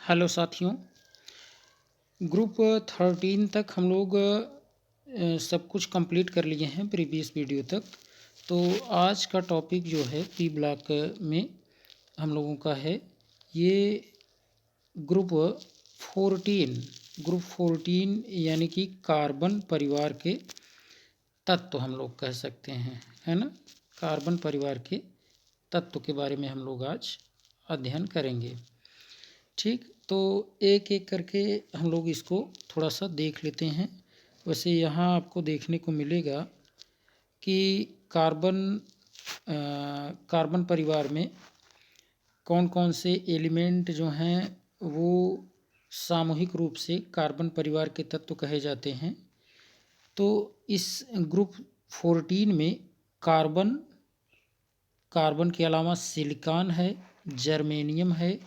Hello साथियों। Group 13 तक हम लोग सब कुछ कंप्लीट कर लिए हैं प्रीवियस वीडियो तक। तो आज का टॉपिक जो है पी ब्लॉक में हम लोगों का है ये ग्रुप 14 यानी कि कार्बन परिवार के तत्व हम लोग कह सकते हैं, है ना। कार्बन परिवार के तत्व के बारे में हम लोग आज अध्ययन करेंगे। ठीक, तो एक एक करके हम लोग इसको थोड़ा सा देख लेते हैं। वैसे यहाँ आपको देखने को मिलेगा कि कार्बन परिवार में कौन कौन से एलिमेंट जो हैं वो सामूहिक रूप से कार्बन परिवार के तत्व कहे जाते हैं। तो इस ग्रुप 14 में कार्बन के अलावा सिलिकॉन है, जर्मेनियम है,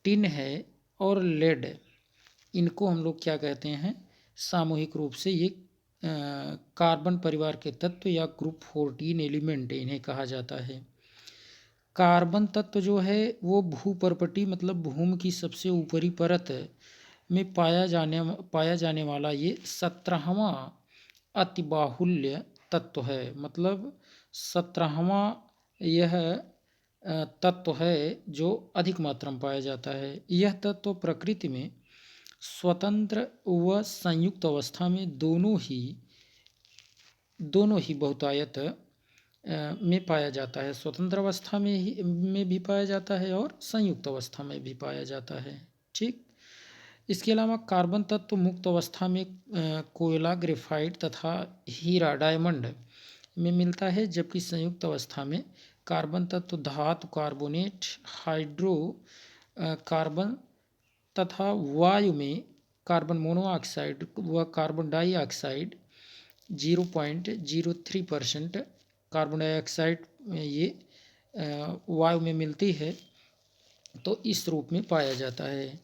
टिन है और लेड। इनको हम लोग क्या कहते हैं, सामूहिक रूप से ये कार्बन परिवार के तत्व या ग्रुप 14 एलिमेंट इन्हें कहा जाता है। कार्बन तत्व जो है वो भूपर्पटी मतलब भूमि की सबसे ऊपरी परत में पाया जाने वाला ये 17वां अतिबाहुल्य तत्व है। मतलब 17वां यह तत्व है जो अधिक मात्रा में पाया जाता है। यह तत्व प्रकृति में स्वतंत्र व संयुक्त अवस्था में दोनों ही बहुतायत में पाया जाता है। स्वतंत्र अवस्था में भी पाया जाता है और संयुक्त अवस्था में भी पाया जाता है। ठीक, इसके अलावा कार्बन तत्व मुक्त अवस्था में कोयला, ग्रेफाइट तथा हीरा, डायमंड में मिलता है, जबकि संयुक्त अवस्था में कार्बन तत्व धातु, कार्बोनेट, हाइड्रो कार्बन तथा वायु में कार्बन मोनोऑक्साइड व कार्बन डाइऑक्साइड 0.03% कार्बन डाइऑक्साइड ये वायु में मिलती है, तो इस रूप में पाया जाता है।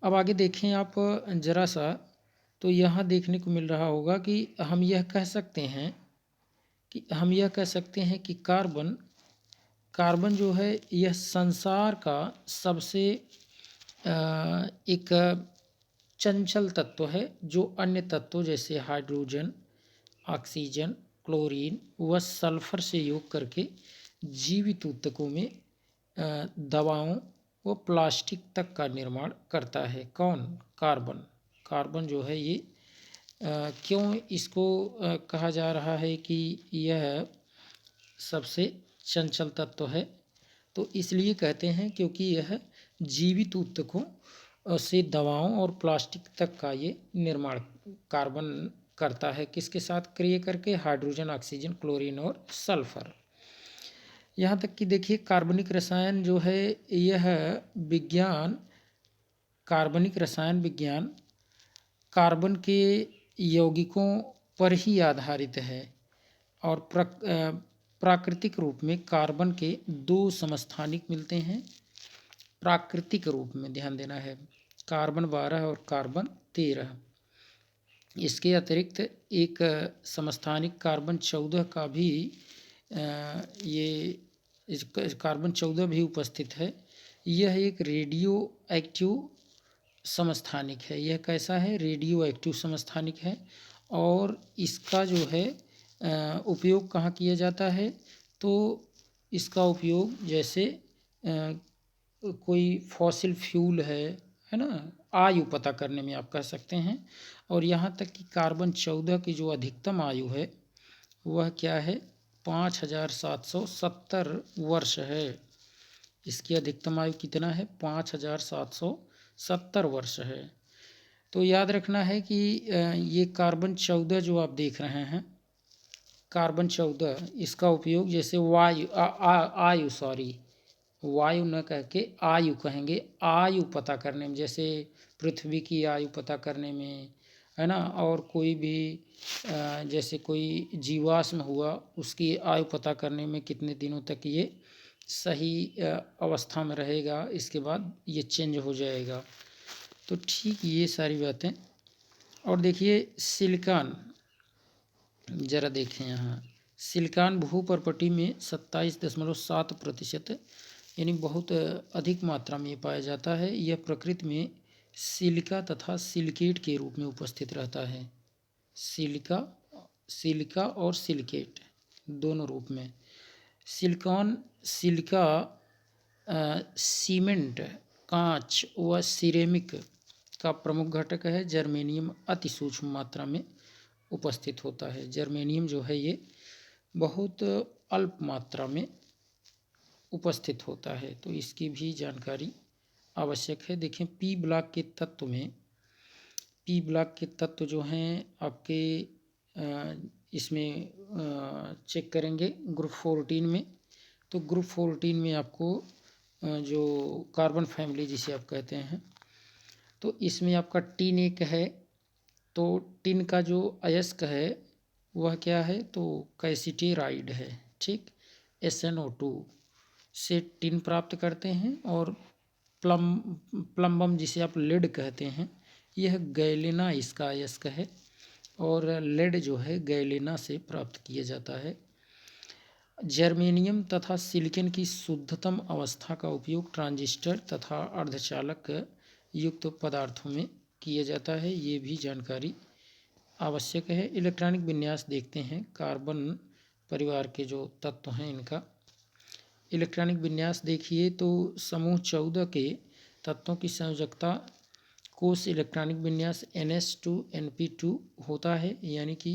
अब आगे देखें आप जरा सा, तो यहाँ देखने को मिल रहा होगा कि हम यह कह सकते हैं कि कार्बन जो है यह संसार का सबसे एक चंचल तत्व है, जो अन्य तत्वों जैसे हाइड्रोजन, ऑक्सीजन, क्लोरीन व सल्फर से योग करके जीवित ऊतकों में दवाओं व प्लास्टिक तक का निर्माण करता है। कौन? कार्बन जो है ये क्यों इसको कहा जा रहा है कि यह सबसे चंचल तत्व है? तो इसलिए कहते हैं क्योंकि यह जीवित ऊतकों से दवाओं और प्लास्टिक तक का ये निर्माण कार्बन करता है। किसके साथ क्रिया करके? हाइड्रोजन, ऑक्सीजन, क्लोरीन और सल्फर। यहाँ तक कि देखिए कार्बनिक रसायन जो है यह कार्बनिक रसायन विज्ञान कार्बन के यौगिकों पर ही आधारित है और प्राकृतिक रूप में कार्बन के 2 समस्थानिक मिलते हैं। प्राकृतिक रूप में ध्यान देना है, कार्बन 12 और कार्बन 13। इसके अतिरिक्त एक समस्थानिक कार्बन 14 का भी कार्बन 14 भी उपस्थित है। यह एक रेडियो एक्टिव समस्थानिक है। यह कैसा है? रेडियो एक्टिव समस्थानिक है। और इसका जो है उपयोग कहाँ किया जाता है? तो इसका उपयोग जैसे कोई फॉसिल फ्यूल है ना, आयु पता करने में आप कह सकते हैं। और यहाँ तक कि कार्बन 14 की जो अधिकतम आयु है वह क्या है? 5770 वर्ष है। इसकी अधिकतम आयु कितना है? 5770 वर्ष है। तो याद रखना है कि ये कार्बन 14 जो आप देख रहे हैं, कार्बन 14 इसका उपयोग जैसे वायु न कह के आयु कहेंगे, आयु पता करने में, जैसे पृथ्वी की आयु पता करने में, है ना। और कोई भी जैसे कोई जीवाश्म हुआ उसकी आयु पता करने में कितने दिनों तक ये सही अवस्था में रहेगा, इसके बाद ये चेंज हो जाएगा। तो ठीक ये सारी बातें। और देखिए सिलिकॉन, ज़रा देखें यहाँ, सिलिकॉन भूपर्पटी में 27.7% यानी बहुत अधिक मात्रा में पाया जाता है। यह प्रकृति में सिलिका तथा सिलिकेट के रूप में उपस्थित रहता है। सिलिका और सिलिकेट दोनों रूप में। सिलिकॉन, सिलिका, सीमेंट, कांच व सिरेमिक का प्रमुख घटक है। जर्मेनियम अति सूक्ष्म मात्रा में उपस्थित होता है। जर्मेनियम जो है ये बहुत अल्प मात्रा में उपस्थित होता है, तो इसकी भी जानकारी आवश्यक है। देखें पी ब्लॉक के तत्व में, पी ब्लॉक के तत्व जो हैं आपके इसमें चेक करेंगे ग्रुप 14 में। तो ग्रुप 14 में आपको जो कार्बन फैमिली जिसे आप कहते हैं, तो इसमें आपका टिन एक है। तो टिन का जो अयस्क है वह क्या है, तो कैसिटेराइड है। ठीक, SnO2 से टिन प्राप्त करते हैं। और प्लम्बम जिसे आप लेड कहते हैं, यह गैलेना इसका अयस्क है। और लेड जो है गैलेना से प्राप्त किया जाता है। जर्मेनियम तथा सिलिकॉन की शुद्धतम अवस्था का उपयोग ट्रांजिस्टर तथा अर्धचालक युक्त पदार्थों में किया जाता है। ये भी जानकारी आवश्यक है। इलेक्ट्रॉनिक विन्यास देखते हैं कार्बन परिवार के जो तत्व हैं इनका। इलेक्ट्रॉनिक विन्यास देखिए तो समूह 14 के तत्वों की संयोजकता कोष इलेक्ट्रॉनिक विन्यास NS2 NP2 होता है। यानी कि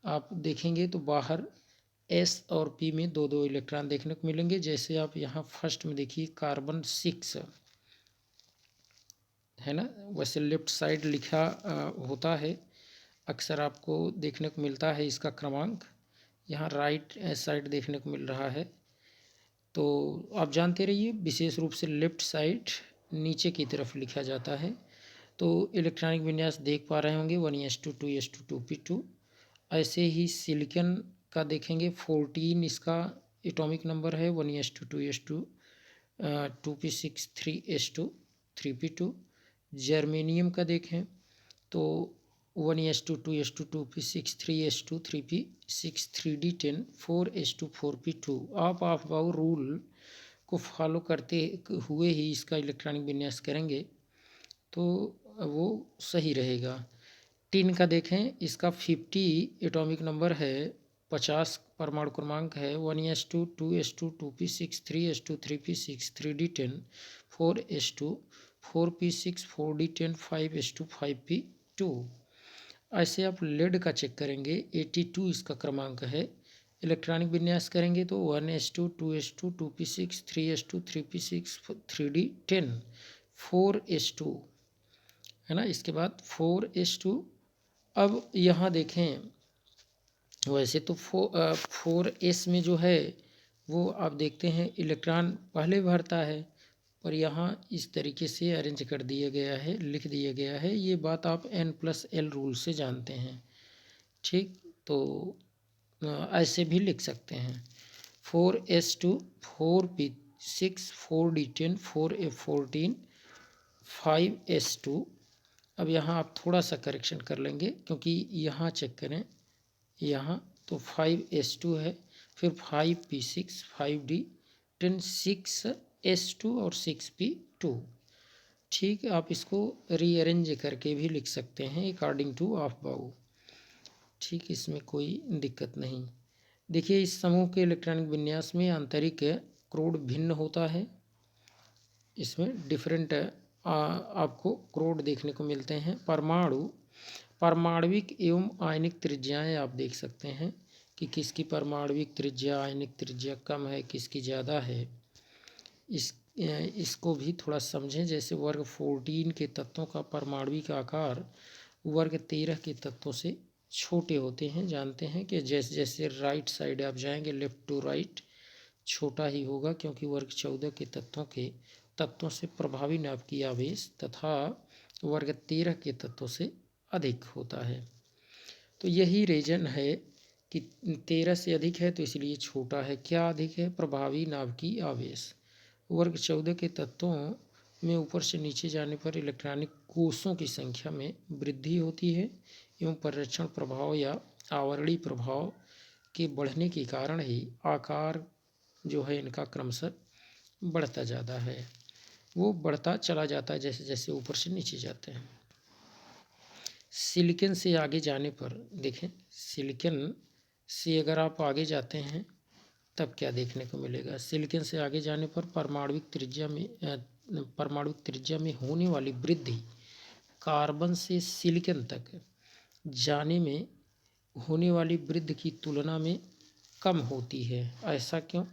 आप देखेंगे तो बाहर S और P में दो दो इलेक्ट्रॉन देखने को मिलेंगे। जैसे आप यहाँ फर्स्ट में देखिए कार्बन 6 है ना, वैसे लेफ्ट साइड लिखा होता है, अक्सर आपको देखने को मिलता है इसका क्रमांक। यहाँ राइट साइड देखने को मिल रहा है। तो आप जानते रहिए विशेष रूप से लेफ्ट साइड नीचे की तरफ लिखा जाता है। तो इलेक्ट्रॉनिक विन्यास देख पा रहे होंगे 1s2 2s2 2p2। ऐसे ही सिलिकॉन का देखेंगे 14 इसका एटॉमिक नंबर है, 1s2 2s2 2p6 3s2 3p2। Germanium का देखें तो 1s2 2s2 2p6 3s2 3p6 3d10 4s2 4p2। आप बाउ रूल को फॉलो करते हुए ही इसका इलेक्ट्रॉनिक विन्यास करेंगे तो वो सही रहेगा। टिन का देखें, इसका 50 एटॉमिक नंबर है, 50 परमाणु क्रमांक है, 1s2 2s2 2p6 3s2 3p6 3d10 4s2 4p6 4d10 5s2 5p2। ऐसे आप लेड का चेक करेंगे, 82 इसका क्रमांक है। इलेक्ट्रॉनिक विन्यास करेंगे तो 1s2 2s2 2p6 3s2 3p6 3d10 4s2 है ना। इसके बाद 4s2। अब यहाँ देखें वैसे तो 4s में जो है वो आप देखते हैं इलेक्ट्रॉन पहले भरता है, पर यहाँ इस तरीके से अरेंज कर दिया गया है, लिख दिया गया है। ये बात आप N+L रूल से जानते हैं। ठीक, तो ऐसे भी लिख सकते हैं 4s2 4p6 4d10 4f14 5s2। अब यहाँ आप थोड़ा सा करेक्शन कर लेंगे क्योंकि यहाँ चेक करें, यहाँ तो 5s2 है, फिर 5p6 5d10 6s2 और 6p2। ठीक, आप इसको रीअरेंज करके भी लिख सकते हैं अकॉर्डिंग टू ऑफ बाउ। ठीक, इसमें कोई दिक्कत नहीं। देखिए इस समूह के इलेक्ट्रॉनिक विन्यास में आंतरिक क्रोड भिन्न होता है। इसमें डिफरेंट आपको क्रोड देखने को मिलते हैं। परमाणविक एवं आयनिक त्रिज्याएं आप देख सकते हैं कि किसकी परमाणविक त्रिज्या आयनिक त्रिज्या कम है, किसकी ज़्यादा है। इसको भी थोड़ा समझें। जैसे वर्ग 14 के तत्वों का परमाणविक आकार वर्ग 13 के तत्वों से छोटे होते हैं। जानते हैं कि जैसे जैसे राइट साइड आप जाएंगे लेफ्ट टू राइट छोटा ही होगा, क्योंकि वर्ग 14 के तत्वों से प्रभावी नाभिकीय आवेश तथा वर्ग 13 के तत्वों से अधिक होता है। तो यही रीजन है कि 13 से अधिक है तो इसलिए छोटा है। क्या अधिक है? प्रभावी नाभिकीय आवेश। वर्ग 14 के तत्वों में ऊपर से नीचे जाने पर इलेक्ट्रॉनिक कोषों की संख्या में वृद्धि होती है एवं परिरक्षण प्रभाव या आवरणीय प्रभाव के बढ़ने के कारण ही आकार जो है इनका क्रमशः बढ़ता ज़्यादा है, वो बढ़ता चला जाता है जैसे जैसे ऊपर से नीचे जाते हैं। सिलिकॉन से आगे जाने पर देखें, सिलिकॉन से अगर आप आगे जाते हैं तब क्या देखने को मिलेगा। सिलिकॉन से आगे जाने पर परमाणुविक त्रिज्या में होने वाली वृद्धि कार्बन से सिलिकॉन तक जाने में होने वाली वृद्धि की तुलना में कम होती है। ऐसा क्यों?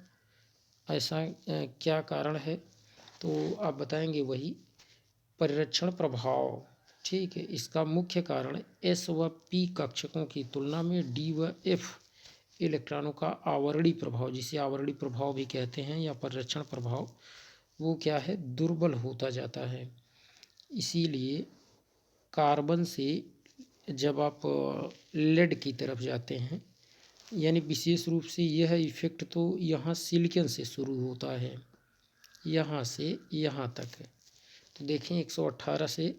ऐसा क्या कारण है? तो आप बताएंगे वही परिरक्षण प्रभाव। ठीक है, इसका मुख्य कारण एस व पी कक्षकों की तुलना में डी व एफ इलेक्ट्रॉनों का आवरणीय प्रभाव, जिसे आवरणीय प्रभाव भी कहते हैं या परिरक्षण प्रभाव, वो क्या है, दुर्बल होता जाता है। इसीलिए कार्बन से जब आप लेड की तरफ जाते हैं, यानी विशेष रूप से यह इफेक्ट तो यहाँ सिलिकॉन से शुरू होता है, यहाँ से यहाँ तक। तो देखें 118 से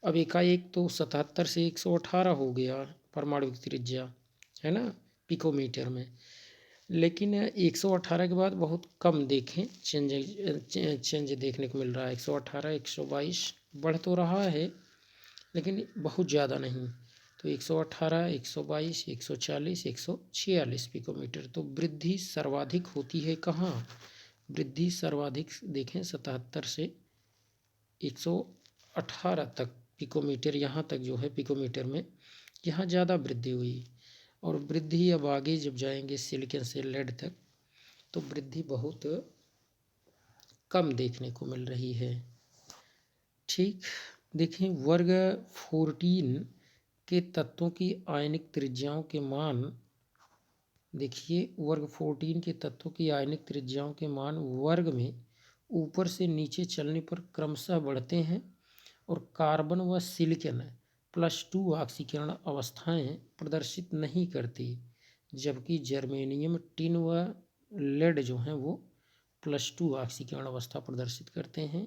अब एकाएक तो 77 से 118 हो गया परमाणुविक त्रिज्या, है ना, पिकोमीटर में। लेकिन 118 के बाद बहुत कम देखें चेंज देखने को मिल रहा है। 118 122 बढ़ तो रहा है लेकिन बहुत ज़्यादा नहीं। तो 118 122 140 146 पिकोमीटर। तो वृद्धि सर्वाधिक होती है कहाँ? वृद्धि सर्वाधिक देखें 77 से 118 तक पिकोमीटर, यहाँ तक जो है पिकोमीटर में, यहाँ ज़्यादा वृद्धि हुई। और वृद्धि अब आगे जब जाएंगे सिलिकॉन से लेड तक तो वृद्धि बहुत कम देखने को मिल रही है। ठीक, देखें वर्ग 14 के तत्वों की आयनिक त्रिज्याओं के मान, देखिए वर्ग 14 के तत्वों की आयनिक त्रिज्याओं के मान वर्ग में ऊपर से नीचे चलने पर क्रमशः बढ़ते हैं और कार्बन व सिलिकॉन +2 ऑक्सीकरण अवस्थाएं प्रदर्शित नहीं करती, जबकि जर्मेनियम, टिन व लेड जो हैं वो +2 ऑक्सीकरण अवस्था प्रदर्शित करते हैं।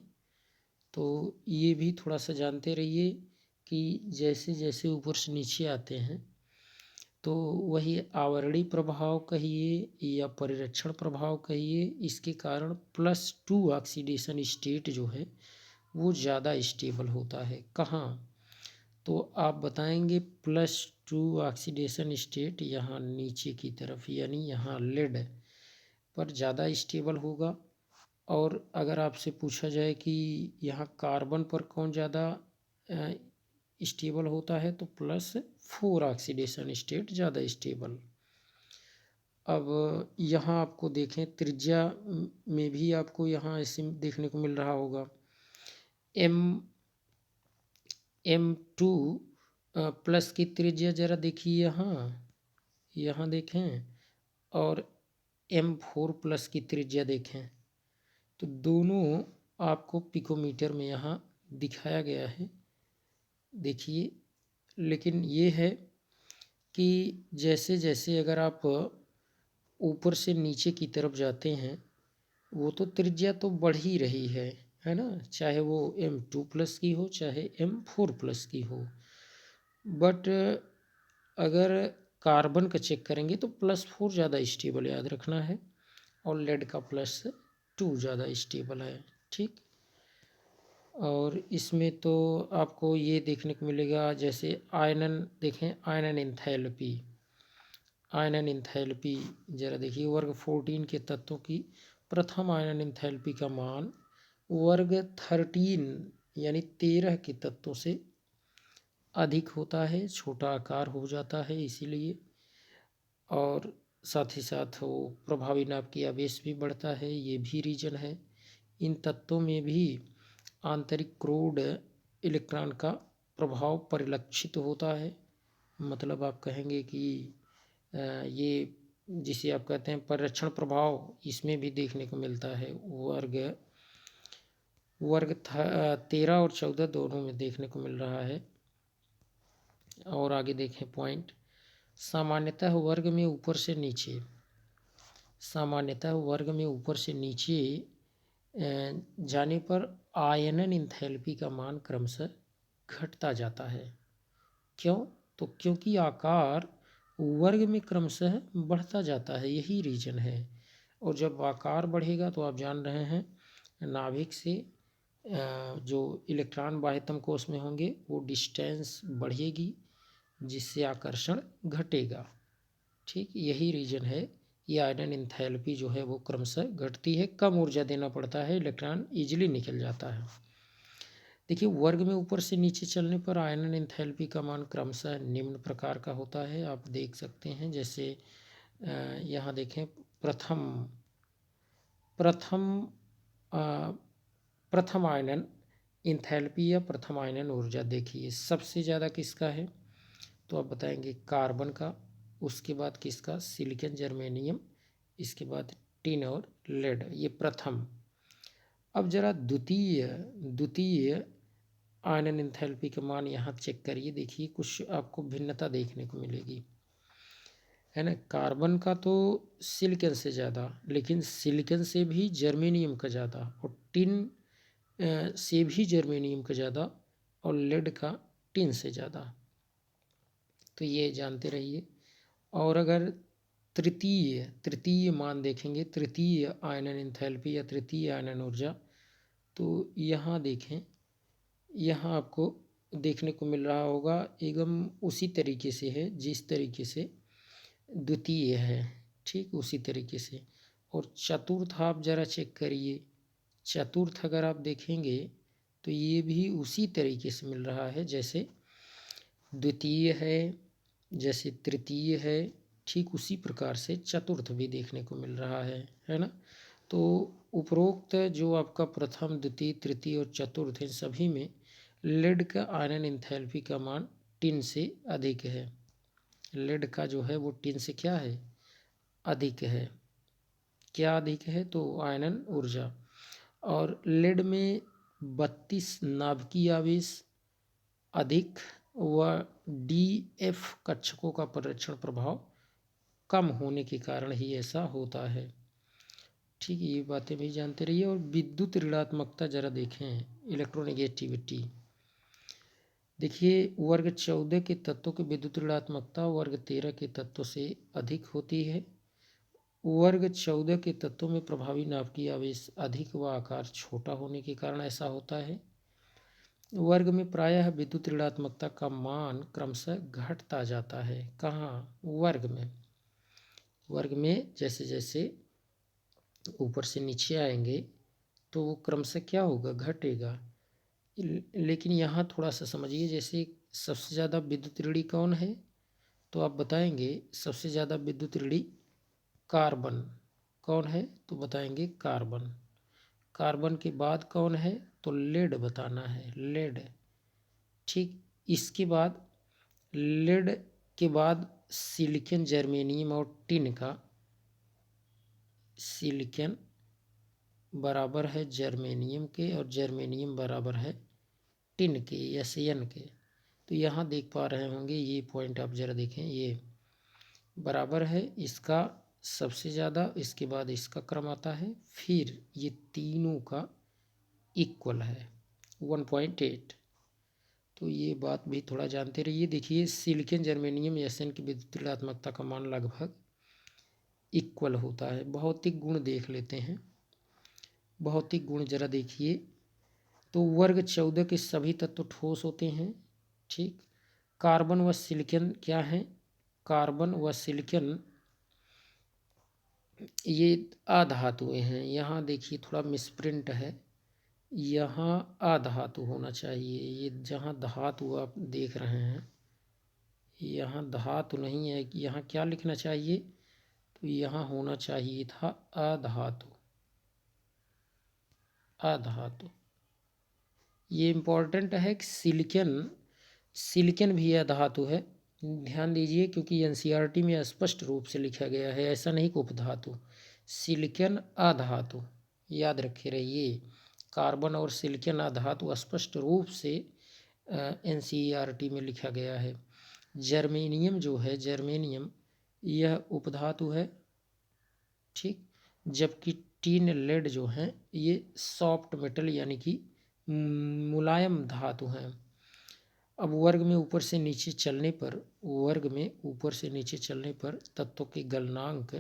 तो ये भी थोड़ा सा जानते रहिए कि जैसे जैसे ऊपर से नीचे आते हैं तो वही आवरणीय प्रभाव कहिए या परिरक्षण प्रभाव कहिए, इसके कारण +2 ऑक्सीडेशन स्टेट जो है वो ज़्यादा स्टेबल होता है। कहाँ? तो आप बताएंगे +2 ऑक्सीडेशन स्टेट यहाँ नीचे की तरफ, यानी यहाँ लेड पर ज़्यादा स्टेबल होगा। और अगर आपसे पूछा जाए कि यहाँ कार्बन पर कौन ज़्यादा स्टेबल होता है तो +4 ऑक्सीडेशन स्टेट ज़्यादा स्टेबल। अब यहाँ आपको देखें त्रिज्या में भी आपको यहाँ ऐसे देखने को मिल रहा होगा। M2 प्लस की त्रिज्या ज़रा देखिए यहाँ देखें, और M4 प्लस की त्रिज्या देखें, तो दोनों आपको पिकोमीटर में यहाँ दिखाया गया है, देखिए। लेकिन ये है कि जैसे जैसे अगर आप ऊपर से नीचे की तरफ जाते हैं वो तो त्रिज्या तो बढ़ ही रही है ना, चाहे वो M2 प्लस की हो चाहे M4 प्लस की हो। बट अगर कार्बन का चेक करेंगे तो +4 ज़्यादा स्टेबल, याद रखना है, और लेड का +2 ज़्यादा स्टेबल है। ठीक, और इसमें तो आपको ये देखने को मिलेगा, जैसे आयनन देखें, आयनन एंथैल्पी, आयनन एंथैल्पी ज़रा देखिए वर्ग 14 के तत्वों की प्रथम आयनन एंथैल्पी का मान वर्ग 13 यानी 13 के तत्वों से अधिक होता है, छोटा आकार हो जाता है इसीलिए। और साथ ही साथ वो प्रभावी नाप की आवेश भी बढ़ता है, ये भी रीजन है। इन तत्वों में भी आंतरिक क्रोड इलेक्ट्रॉन का प्रभाव परिलक्षित होता है। मतलब आप कहेंगे कि ये जिसे आप कहते हैं परिरक्षण प्रभाव, इसमें भी देखने को मिलता है। वर्ग 13 और 14 दोनों में देखने को मिल रहा है। और आगे देखें पॉइंट, सामान्यतः वर्ग में ऊपर से नीचे, सामान्यतः वर्ग में ऊपर से नीचे जाने पर आयनन एंथैल्पी का मान क्रमशः घटता जाता है। क्यों? तो क्योंकि आकार वर्ग में क्रमशः बढ़ता जाता है, यही रीजन है। और जब आकार बढ़ेगा तो आप जान रहे हैं नाभिक से जो इलेक्ट्रॉन बाह्यतम कोश में होंगे वो डिस्टेंस बढ़ेगी, जिससे आकर्षण घटेगा। ठीक, यही रीजन है। ये आयनन इंथैल्पी जो है वो क्रमशः घटती है, कम ऊर्जा देना पड़ता है, इलेक्ट्रॉन इजीली निकल जाता है। देखिए, वर्ग में ऊपर से नीचे चलने पर आयनन इंथैल्पी का मान क्रमशः निम्न प्रकार का होता है। आप देख सकते हैं, जैसे यहाँ देखें, प्रथम आयनन इंथैल्पी या प्रथम आयनन ऊर्जा देखिए सबसे ज़्यादा किसका है, तो आप बताएंगे कार्बन का, उसके बाद किसका, सिलिकॉन जर्मेनियम, इसके बाद टिन और लेड, ये प्रथम। अब जरा द्वितीय आयनन इंथैल्पी का मान यहाँ चेक करिए, देखिए कुछ आपको भिन्नता देखने को मिलेगी, है ना। कार्बन का तो सिलिकॉन से ज़्यादा, लेकिन सिलिकॉन से भी जर्मेनियम का ज़्यादा, और टिन से भी जर्मेनियम का ज़्यादा, और लेड का टिन से ज़्यादा, तो ये जानते रहिए। और अगर तृतीय मान देखेंगे, तृतीय आयनन इंथैल्पी या तृतीय आयनन ऊर्जा, तो यहाँ देखें, यहाँ आपको देखने को मिल रहा होगा एकदम उसी तरीके से है जिस तरीके से द्वितीय है, ठीक उसी तरीके से। और चतुर्थ आप जरा चेक करिए, चतुर्थ अगर आप देखेंगे तो ये भी उसी तरीके से मिल रहा है जैसे द्वितीय है, जैसे तृतीय है, ठीक उसी प्रकार से चतुर्थ भी देखने को मिल रहा है ना। तो उपरोक्त जो आपका प्रथम, द्वितीय, तृतीय और चतुर्थ, इन सभी में लेड का आयनन इंथैल्पी का मान टिन से अधिक है। लेड का जो है वो टिन से क्या है, अधिक है। क्या अधिक है, तो आयनन ऊर्जा। और लेड में 32 नाभिकीय आवेश अधिक व DF कक्षकों का परीक्षण प्रभाव कम होने के कारण ही ऐसा होता है। ठीक, ये बातें भी जानते रहिए। और विद्युत ऋणात्मकता जरा देखें, इलेक्ट्रोनेगेटिविटी। देखिए, वर्ग 14 के तत्वों की विद्युत ऋणात्मकता वर्ग 13 के तत्वों से अधिक होती है। वर्ग 14 के तत्वों में प्रभावी नाभिकीय आवेश अधिक व आकार छोटा होने के कारण ऐसा होता है। वर्ग में प्रायः विद्युत ऋणात्मकता का मान क्रमशः घटता जाता है। कहाँ, वर्ग में जैसे जैसे ऊपर से नीचे आएंगे तो वो क्रमशः क्या होगा, घटेगा। लेकिन यहाँ थोड़ा सा समझिए, जैसे सबसे ज़्यादा विद्युत ऋणी कौन है, तो आप बताएंगे सबसे ज़्यादा विद्युत ऋणी कार्बन। कौन है, तो बताएंगे कार्बन। कार्बन के बाद कौन है, तो लेड बताना है, लेड। ठीक, इसके बाद लेड के बाद सिलिकॉन, जर्मेनियम और टिन का, सिलिकॉन बराबर है जर्मेनियम के और जर्मेनियम बराबर है टिन के या सियन के। तो यहाँ देख पा रहे होंगे, ये पॉइंट आप जरा देखें, ये बराबर है, इसका सबसे ज़्यादा, इसके बाद इसका क्रम आता है, फिर ये तीनों का इक्वल है 1.8। तो ये बात भी थोड़ा जानते रहिए। देखिए, सिलिकॉन, जर्मेनियम, एसएन की विद्युत ऋणात्मकता का मान लगभग इक्वल होता है। भौतिक गुण देख लेते हैं, भौतिक गुण जरा देखिए। तो वर्ग 14 के सभी तत्व ठोस होते हैं। ठीक, कार्बन व सिलिकॉन क्या है, कार्बन व सिलिकॉन ये अधातुएं हैं। यहाँ देखिए थोड़ा मिसप्रिंट है, यहाँ अधातु होना चाहिए। ये जहाँ धातु आप देख रहे हैं, यहाँ धातु नहीं है, यहाँ क्या लिखना चाहिए, तो यहाँ होना चाहिए था अधातु, अधातु। ये इम्पोर्टेंट है कि सिलिकॉन भी अधातु है, ध्यान दीजिए, क्योंकि एनसीईआरटी में स्पष्ट रूप से लिखा गया है, ऐसा नहीं कि उपधातु। सिलिकॉन अधातु, याद रखे रहिए, कार्बन और सिलिकॉन अधातु स्पष्ट रूप से एनसीईआरटी में लिखा गया है। जर्मेनियम जो है, जर्मेनियम यह उपधातु है, ठीक, जबकि टिन, लेड जो हैं ये सॉफ्ट मेटल यानी कि मुलायम धातु हैं। अब वर्ग में ऊपर से नीचे चलने पर तत्वों के गलनांक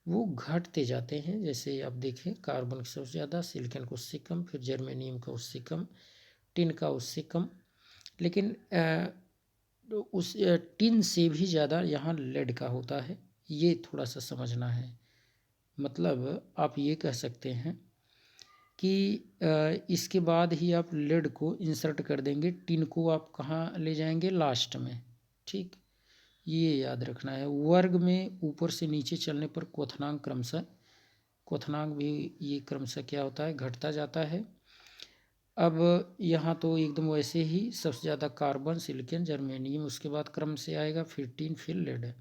वो घटते जाते हैं। जैसे आप देखें, कार्बन की सबसे ज़्यादा, सिलिकॉन का उससे कम, फिर जर्मेनियम का उससे कम, टिन का उससे कम। लेकिन उस टिन से भी ज़्यादा यहाँ लेड का होता है। ये थोड़ा सा समझना है। मतलब आप ये कह सकते हैं कि इसके बाद ही आप लेड को इंसर्ट कर देंगे, टिन को आप कहाँ ले जाएंगे, लास्ट में। ठीक, ये याद रखना है। वर्ग में ऊपर से नीचे चलने पर क्वथनांक क्रमशः, क्वथनांक भी ये क्रमशः क्या होता है, घटता जाता है। अब यहाँ तो एकदम वैसे ही सबसे ज़्यादा कार्बन, सिलिकॉन, जर्मेनियम, उसके बाद क्रम से आएगा, फिर टिन, फिर लेड।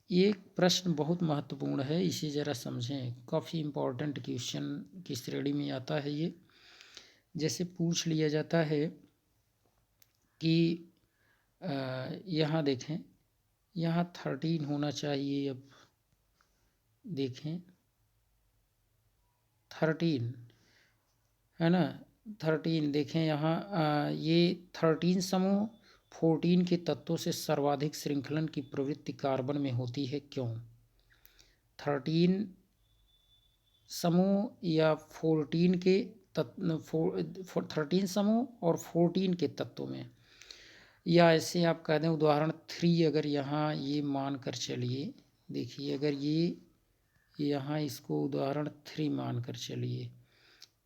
ये प्रश्न बहुत महत्वपूर्ण है, इसे ज़रा समझें। काफ़ी इम्पोर्टेंट क्वेश्चन की श्रेणी में आता है ये। जैसे पूछ लिया जाता है कि यहाँ देखें, यहाँ 13 होना चाहिए। अब देखें 13 है ना, 13 देखें यहाँ, ये 13 समूह 14 के तत्वों से सर्वाधिक श्रृंखलन की प्रवृत्ति कार्बन में होती है, क्यों? 13 समूह या 14 के तत्व, 13 समूह और 14 के तत्वों में, या ऐसे आप कह दें उदाहरण 3, अगर यहाँ ये मान कर चलिए, देखिए अगर ये यहाँ इसको उदाहरण 3 मान कर चलिए,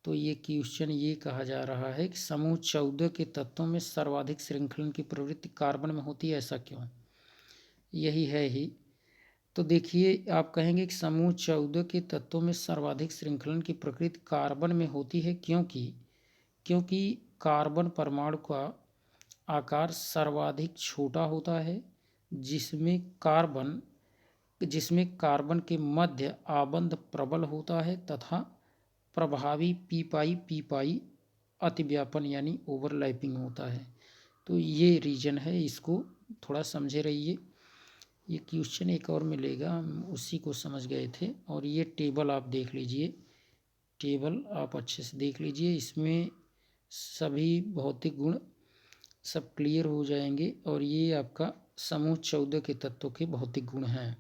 तो ये क्वेश्चन ये कहा जा रहा है कि समूह 14 के तत्वों में सर्वाधिक श्रृंखलन की प्रवृत्ति कार्बन में होती है, ऐसा क्यों? यही है ही। तो देखिए, आप कहेंगे कि समूह 14 के तत्वों में सर्वाधिक श्रृंखलन की प्रकृति कार्बन में होती है, क्योंकि कार्बन परमाणु का आकार सर्वाधिक छोटा होता है, जिसमें कार्बन के मध्य आबंध प्रबल होता है तथा प्रभावी पी पाई अतिव्यापन यानी ओवरलैपिंग होता है। तो ये रीजन है, इसको थोड़ा समझे रहिए। ये क्वेश्चन एक और मिलेगा, हम उसी को समझ गए थे। और ये टेबल आप देख लीजिए, टेबल आप अच्छे से देख लीजिए, इसमें सभी भौतिक गुण सब क्लियर हो जाएंगे। और ये आपका समूह 14 के तत्वों के भौतिक गुण हैं।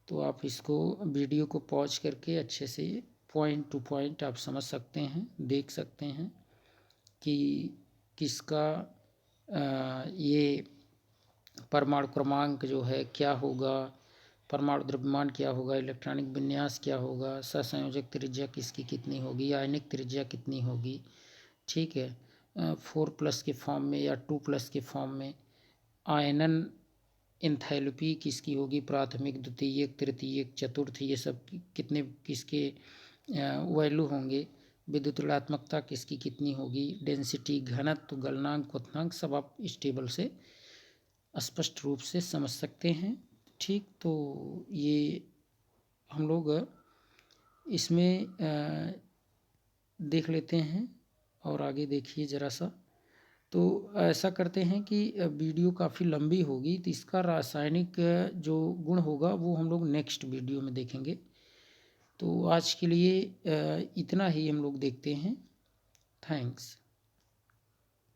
तो आप इसको वीडियो को पॉज करके अच्छे से पॉइंट टू पॉइंट आप समझ सकते हैं, देख सकते हैं कि किसका ये परमाणु क्रमांक जो है क्या होगा, परमाणु द्रव्यमान क्या होगा, इलेक्ट्रॉनिक विन्यास क्या होगा, सहसंयोजक त्रिज्या किसकी कितनी होगी, आयनिक त्रिज्या कितनी होगी। ठीक है, 4+ के फॉर्म में या 2+ के फॉर्म में आयनन एंथैल्पी किसकी होगी, प्राथमिक, द्वितीयक, तृतीयक, चतुर्थ, ये सब कितने किसके वैल्यू होंगे, विद्युत ऋणात्मकता किसकी कितनी होगी, डेंसिटी, घनत्व, गलनांक, क्वथनांक, सब आप इस टेबल से स्पष्ट रूप से समझ सकते हैं। ठीक, तो ये हम लोग इसमें देख लेते हैं और आगे देखिए ज़रा सा। तो ऐसा करते हैं कि वीडियो काफ़ी लंबी होगी, तो इसका रासायनिक जो गुण होगा वो हम लोग नेक्स्ट वीडियो में देखेंगे। तो आज के लिए इतना ही हम लोग देखते हैं। थैंक्स।